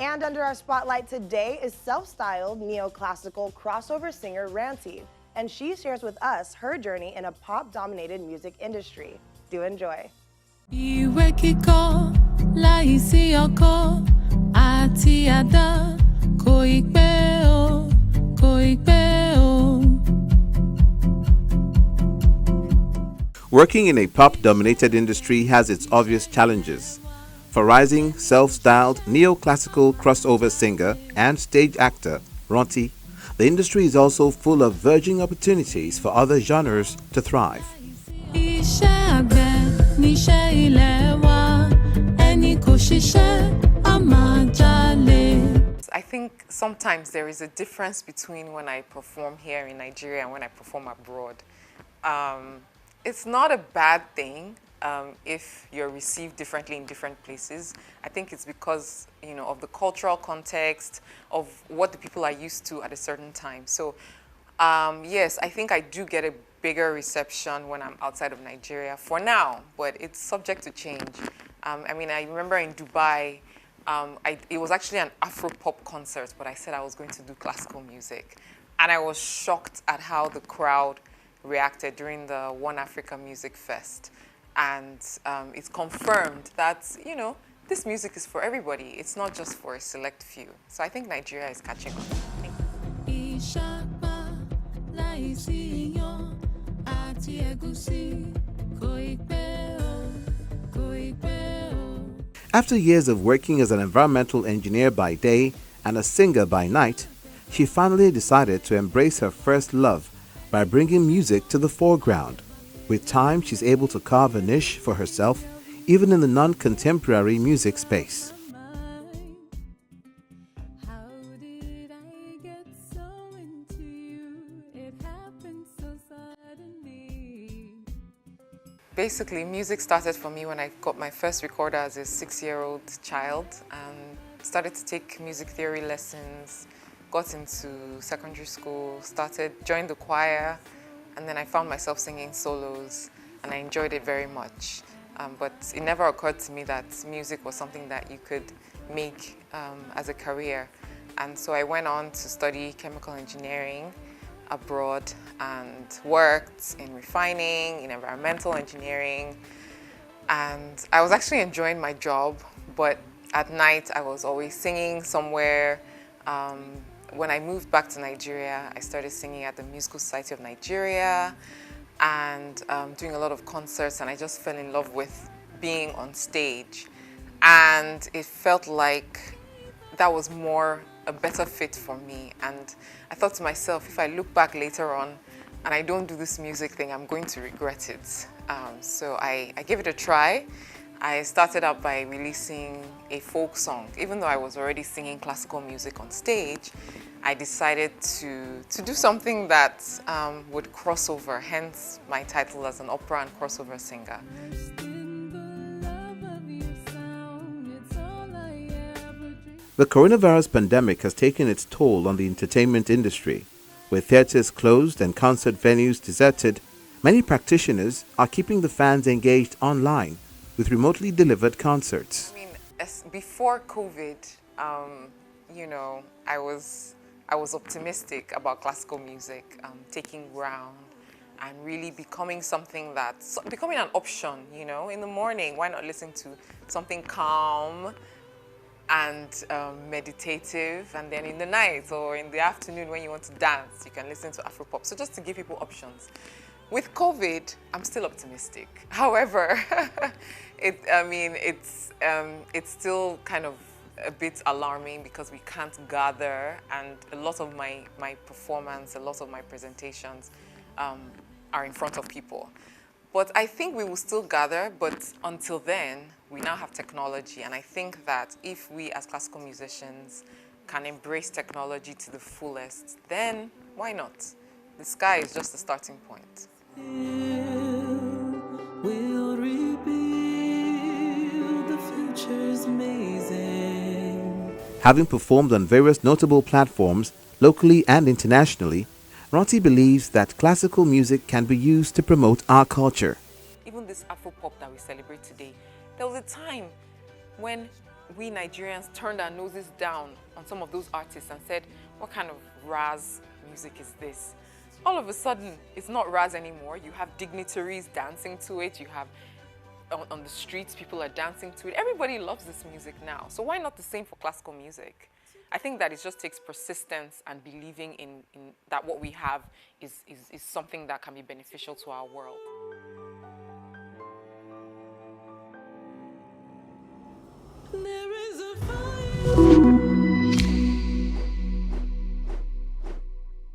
And under our spotlight today is self-styled neoclassical crossover singer Ranti, and she shares with us her journey in a pop-dominated music industry. Do enjoy. Ìwé kíkọ́ láìsí ọkọ́ àti àdá kò ì pẹ́ o, kò ì pẹ́ o. Working in a pop-dominated industry has its obvious challenges. For rising, self-styled neoclassical crossover singer and stage actor Ranti, the industry is also full of verging opportunities for other genres to thrive. Iṣẹ́ àgbẹ̀ níṣẹ́ ilé wa, ẹni kò ṣiṣẹ́ á máa jalè. I think sometimes there is a difference between when I perform here in Nigeria and when I perform abroad. It's not a bad thing if you're received differently in different places. I think it's because, you know, of the cultural context, of what the people are used to at a certain time. So yes, I think I do get a bigger reception when I'm outside of Nigeria for now, but it's subject to change. I mean, I remember in Dubai, it was actually an Afro-pop concert, but I said I was going to do classical music. And I was shocked at how the crowd reacted during the One Africa Music Fest. And it's confirmed that, you know, this music is for everybody. It's not just for a select few. So I think Nigeria is catching on. Thank you. After years of working as an environmental engineer by day and a singer by night, she finally decided to embrace her first love by bringing music to the foreground. With time, she's able to carve a niche for herself, even in the non-contemporary music space. Basically, music started for me when I got my first recorder as a 6-year-old child and started to take music theory lessons, got into secondary school, joined the choir, and then I found myself singing solos, and I enjoyed it very much. But it never occurred to me that music was something that you could make as a career. And so I went on to study chemical engineering abroad and worked in refining, in environmental engineering. And I was actually enjoying my job, but at night I was always singing somewhere. When I moved back to Nigeria, I started singing at the Musical Society of Nigeria and doing a lot of concerts, and I just fell in love with being on stage. And it felt like that was a better fit for me. And I thought to myself, if I look back later on and I don't do this music thing, I'm going to regret it. So I gave it a try. I started out by releasing a folk song. Even though I was already singing classical music on stage, I decided to do something that would cross over, hence my title as an opera and crossover singer. The coronavirus pandemic has taken its toll on the entertainment industry. With theaters closed and concert venues deserted, many practitioners are keeping the fans engaged online with remotely delivered concerts. I mean, before COVID, you know, I was optimistic about classical music taking ground and really becoming becoming an option, you know. In the morning, why not listen to something calm and meditative, and then in the night or in the afternoon when you want to dance, you can listen to Afro-pop. So just to give people options. With COVID, I'm still optimistic. However, it's still kind of a bit alarming because we can't gather, and a lot of my performance, a lot of my presentations are in front of people. But I think we will still gather, but until then, we now have technology, and I think that if we as classical musicians can embrace technology to the fullest, then why not? The sky is just the starting point. We'll rebuild, the future's amazing. Having performed on various notable platforms, locally and internationally, Ranti believes that classical music can be used to promote our culture. Even this Afro-pop that we celebrate today, there was a time when we Nigerians turned our noses down on some of those artists and said, what kind of Raz music is this? All of a sudden, it's not Raz anymore. You have dignitaries dancing to it. You have, on the streets, people are dancing to it. Everybody loves this music now. So why not the same for classical music? I think that it just takes persistence and believing in that what we have is something that can be beneficial to our world. There is a fire.